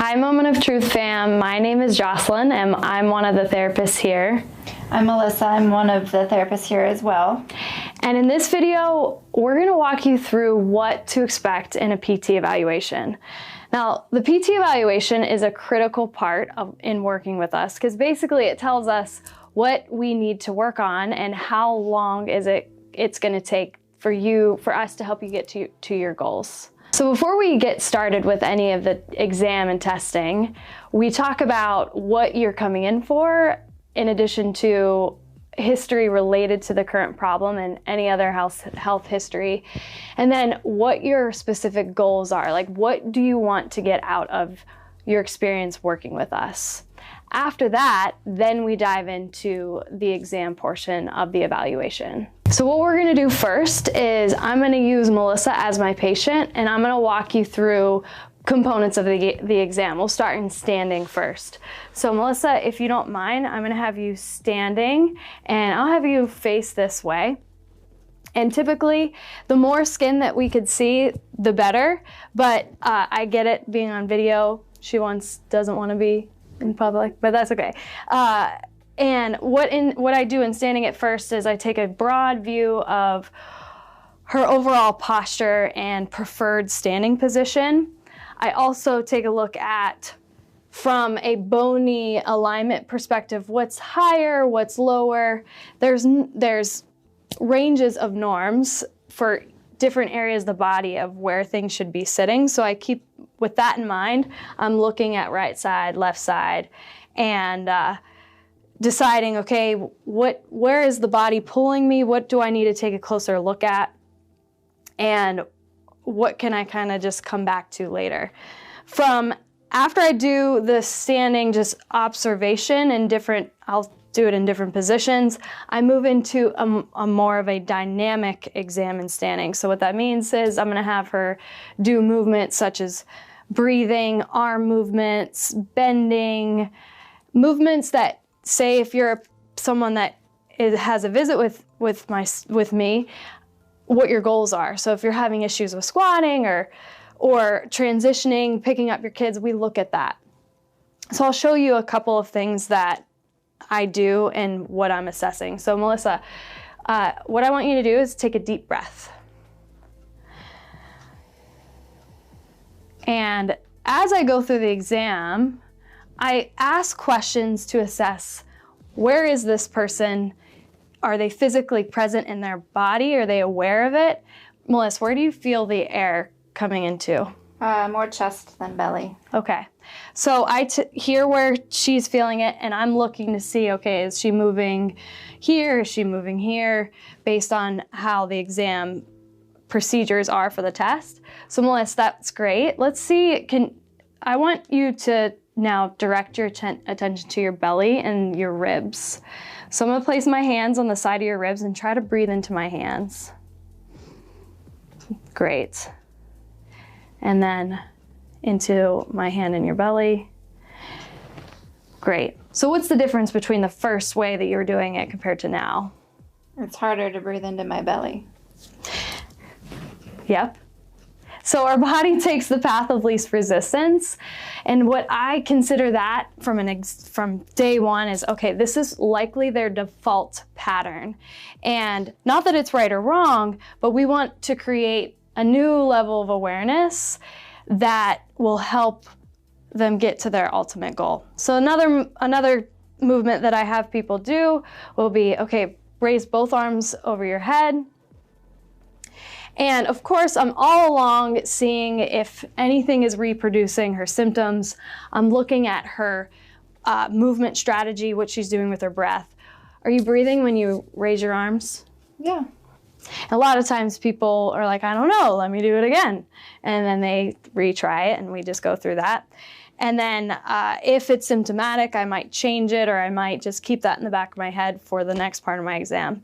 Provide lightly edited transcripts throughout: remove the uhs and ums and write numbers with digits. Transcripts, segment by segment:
Hi, Moment of Truth fam. My name is Jocelyn and I'm one of the therapists here. I'm Melissa. I'm one of the therapists here as well. And in this video, we're going to walk you through what to expect in a PT evaluation. Now, the PT evaluation is a critical part in working with us because basically it tells us what we need to work on and how long it's going to take for us to help you get to your goals. So before we get started with any of the exam and testing, we talk about what you're coming in for in addition to history related to the current problem and any other health history, and then what your specific goals are. Like, what do you want to get out of your experience working with us? After that, then we dive into the exam portion of the evaluation. So what we're gonna do first is I'm gonna use Melissa as my patient and I'm gonna walk you through components of the exam. We'll start in standing first. So Melissa, if you don't mind, I'm gonna have you standing and I'll have you face this way. And typically, the more skin that we could see, the better, but I get it being on video. She doesn't wanna be in public, but that's okay. And what I do in standing at first is I take a broad view of her overall posture and preferred standing position. I also take a look at, from a bony alignment perspective, what's higher, what's lower. There's ranges of norms for different areas of the body of where things should be sitting. So I keep, with that in mind, I'm looking at right side, left side, and deciding, okay, where is the body pulling me? What do I need to take a closer look at? And what can I kind of just come back to later? From after I do the standing just observation in I'll do it in different positions, I move into a more of a dynamic exam in standing. So what that means is I'm gonna have her do movements such as breathing, arm movements, bending, movements that, say if you're someone that has a visit with me, what your goals are. So if you're having issues with squatting or transitioning, picking up your kids, we look at that. So I'll show you a couple of things that I do and what I'm assessing. So Melissa, what I want you to do is take a deep breath. And as I go through the exam, I ask questions to assess, where is this person? Are they physically present in their body? Are they aware of it? Melissa, where do you feel the air coming into? More chest than belly. Okay. So I hear where she's feeling it and I'm looking to see, okay, is she moving here? Is she moving here? Based on how the exam procedures are for the test. So Melissa, that's great. Let's see, I want you to now direct your attention to your belly and your ribs. So I'm gonna place my hands on the side of your ribs and try to breathe into my hands. Great. And then into my hand in your belly. Great. So what's the difference between the first way that you were doing it compared to now? It's harder to breathe into my belly. Yep. So our body takes the path of least resistance. And what I consider that from day one is, okay, this is likely their default pattern. And not that it's right or wrong, but we want to create a new level of awareness that will help them get to their ultimate goal. So another movement that I have people do will be, okay, raise both arms over your head. And of course, I'm all along seeing if anything is reproducing her symptoms. I'm looking at her movement strategy, what she's doing with her breath. Are you breathing when you raise your arms? Yeah. A lot of times people are like, I don't know, let me do it again. And then they retry it and we just go through that. And then if it's symptomatic, I might change it or I might just keep that in the back of my head for the next part of my exam.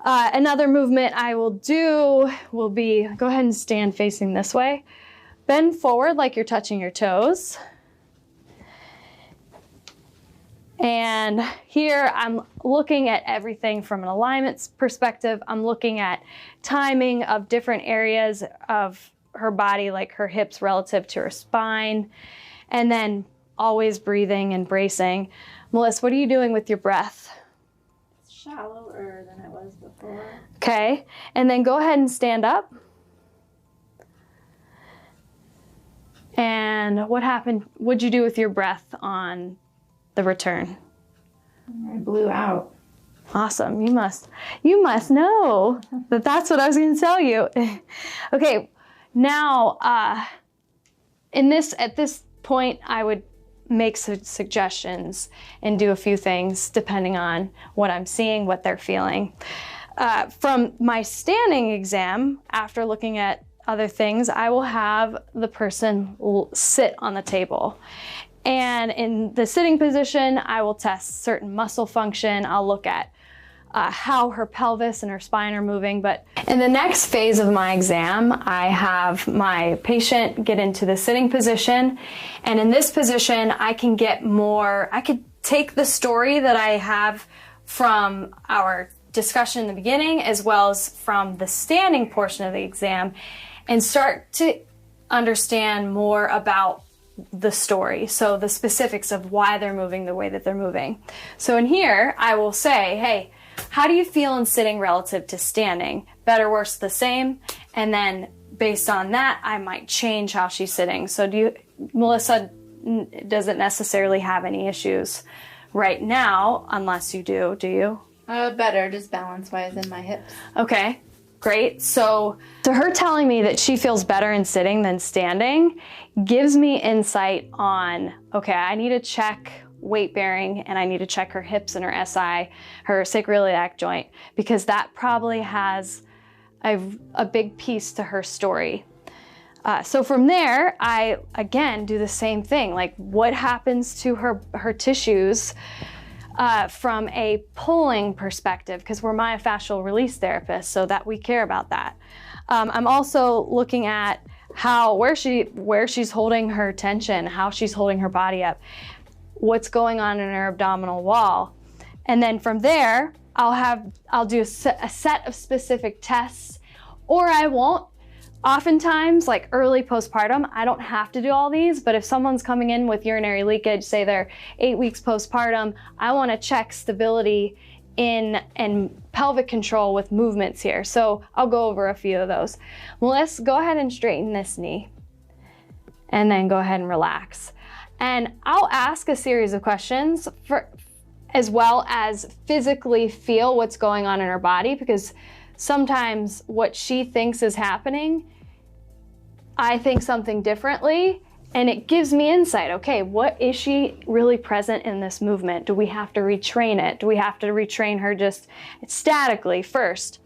Another movement I will do will be, go ahead and stand facing this way. Bend forward like you're touching your toes. And here I'm looking at everything from an alignment perspective. I'm looking at timing of different areas of her body, like her hips relative to her spine. and then always breathing and bracing. Melissa, what are you doing with your breath? It's shallower than it was before. Okay, and then go ahead and stand up. And what happened? What'd you do with your breath on the return? I blew out. Awesome. You must know that that's what I was going to tell you. Okay, now at this point, I would make suggestions and do a few things depending on what I'm seeing, what they're feeling. From my standing exam, after looking at other things, I will have the person sit on the table. And in the sitting position, I will test certain muscle function. I'll look at how her pelvis and her spine are moving. But in the next phase of my exam, I have my patient get into the sitting position. And in this position, I can take the story that I have from our discussion in the beginning, as well as from the standing portion of the exam, and start to understand more about the story. So the specifics of why they're moving the way that they're moving. So in here, I will say, hey, how do you feel in sitting relative to standing? Better, worse, the same? And then based on that, I might change how she's sitting. So Melissa doesn't necessarily have any issues right now, unless you do you? Better, just balance-wise in my hips. Okay, great. So her telling me that she feels better in sitting than standing gives me insight on, okay, I need to check weight bearing, and I need to check her hips and her SI, her sacroiliac joint, because that probably has a big piece to her story. So from there, I again do the same thing. Like, what happens to her tissues from a pulling perspective, because we're myofascial release therapists, so that we care about that. I'm also looking at where she's holding her tension, how she's holding her body up, what's going on in her abdominal wall. And then from there, I'll do a set of specific tests, or I won't. Oftentimes, like early postpartum, I don't have to do all these, but if someone's coming in with urinary leakage, say they're 8 weeks postpartum, I want to check stability and pelvic control with movements here. So I'll go over a few of those. Melissa, go ahead and straighten this knee, and then go ahead and relax. And I'll ask a series of questions as well as physically feel what's going on in her body, because sometimes what she thinks is happening, I think something differently, and it gives me insight. Okay, what is she really present in this movement? Do we have to retrain it? Do we have to retrain her just statically first?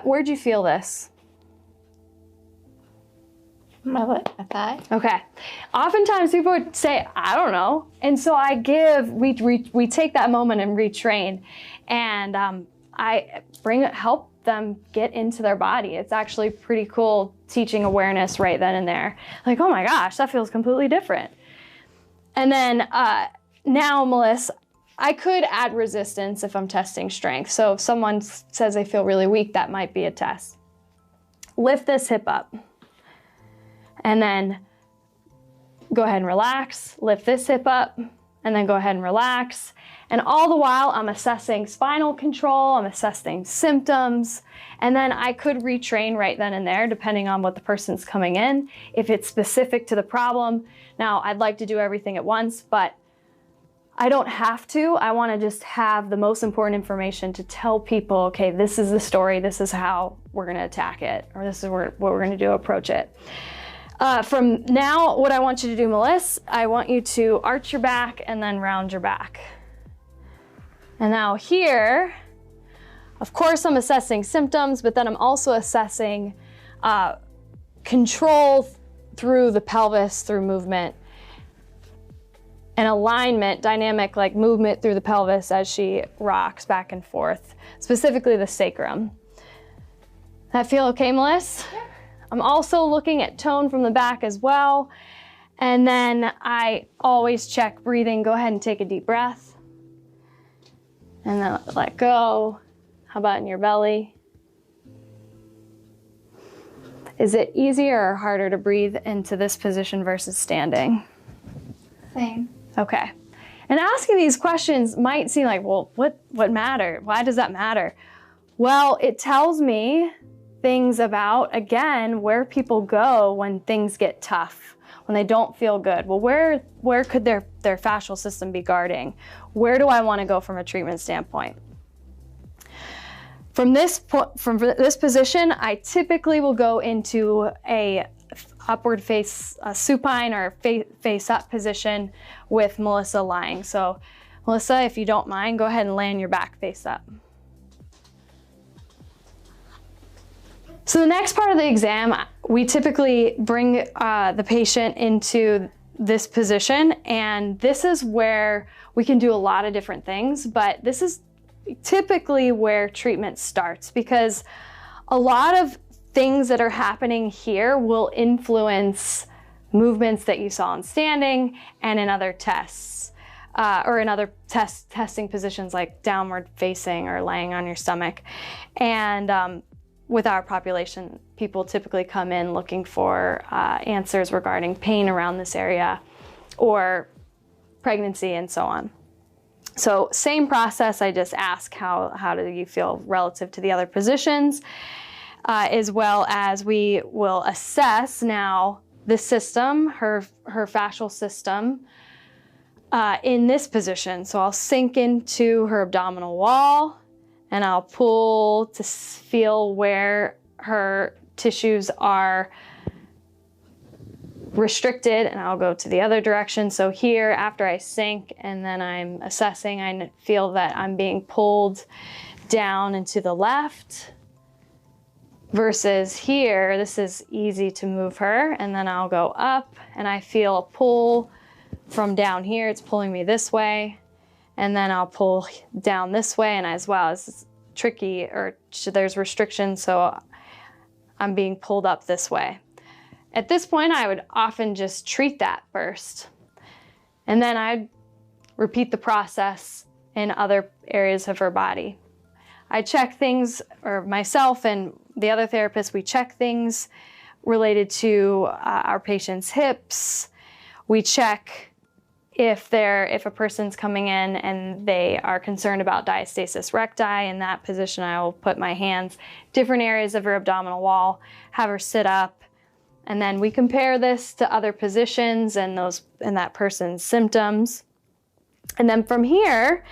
Where'd you feel this? My thigh. Okay. Oftentimes people would say, I don't know. And so we take that moment and retrain, and I help them get into their body. It's actually pretty cool teaching awareness right then and there. Like, oh my gosh, that feels completely different. And then now, Melissa, I could add resistance if I'm testing strength. So if someone says they feel really weak, that might be a test. Lift this hip up. And then go ahead and relax, lift this hip up, and then go ahead and relax. And all the while, I'm assessing spinal control, I'm assessing symptoms, and then I could retrain right then and there, depending on what the person's coming in, if it's specific to the problem. Now, I'd like to do everything at once, but I don't have to. I want to just have the most important information to tell people, okay, this is the story, this is how we're going to attack it, or this is what we're going to do, approach it. From now, what I want you to do, Melissa, I want you to arch your back and then round your back. And now here, of course, I'm assessing symptoms, but then I'm also assessing control through the pelvis, through movement, and alignment, dynamic, like movement through the pelvis as she rocks back and forth, specifically the sacrum. That feel okay, Melissa? Yeah. I'm also looking at tone from the back as well. And then I always check breathing. Go ahead and take a deep breath. And then let go. How about in your belly? Is it easier or harder to breathe into this position versus standing? Same. Okay. And asking these questions might seem like, well, what matter? Why does that matter? Well, it tells me things about, again, where people go when things get tough, when they don't feel good. Well, where could their fascial system be guarding? Where do I want to go from a treatment standpoint? From this position, I typically will go into a upward face supine or face up position with Melissa lying. So Melissa, if you don't mind, go ahead and lay on your back face up. So the next part of the exam, we typically bring the patient into this position, and this is where we can do a lot of different things, but this is typically where treatment starts, because a lot of things that are happening here will influence movements that you saw in standing and in other tests, or in other testing positions like downward facing or laying on your stomach. And with our population, people typically come in looking for answers regarding pain around this area or pregnancy and so on. So same process, I just ask how do you feel relative to the other positions, as well as we will assess now the system, her fascial system, in this position. So I'll sink into her abdominal wall and I'll pull to feel where her tissues are restricted, and I'll go to the other direction. So here, after I sink and then I'm assessing, I feel that I'm being pulled down and to the left, versus here, this is easy to move her, and then I'll go up and I feel a pull from down here. It's pulling me this way, and then I'll pull down this way, and as well as tricky, or there's restrictions, so I'm being pulled up this way. At this point, I would often just treat that first, and then I'd repeat the process in other areas of her body. I check things, or myself and the other therapist, we check things related to our patient's hips. We check if a person's coming in and they are concerned about diastasis recti. In that position, I will put my hands different areas of her abdominal wall, have her sit up, and then we compare this to other positions and that person's symptoms. And then from here,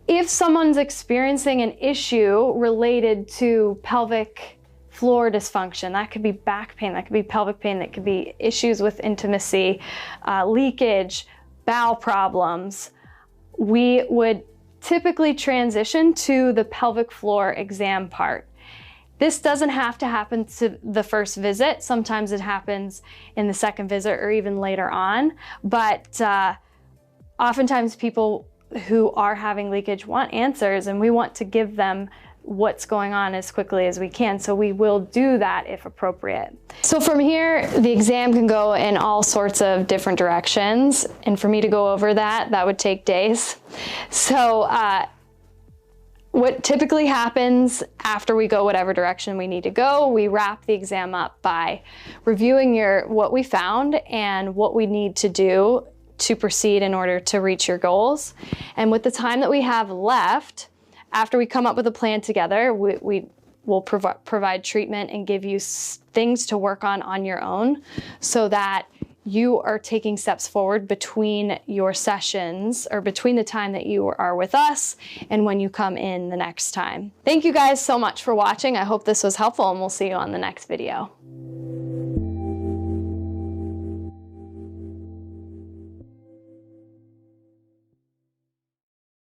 if someone's experiencing an issue related to pelvic floor dysfunction, that could be back pain, that could be pelvic pain, that could be issues with intimacy, leakage, bowel problems, we would typically transition to the pelvic floor exam part. This doesn't have to happen to the first visit. Sometimes it happens in the second visit or even later on, but oftentimes people who are having leakage want answers, and we want to give them what's going on as quickly as we can. So we will do that if appropriate. So from here, the exam can go in all sorts of different directions. And for me to go over that would take days. So what typically happens after we go whatever direction we need to go, we wrap the exam up by reviewing what we found and what we need to do to proceed in order to reach your goals. And with the time that we have left, after we come up with a plan together, we will provide treatment and give you things to work on your own, so that you are taking steps forward between your sessions, or between the time that you are with us and when you come in the next time. Thank you guys so much for watching. I hope this was helpful, and we'll see you on the next video.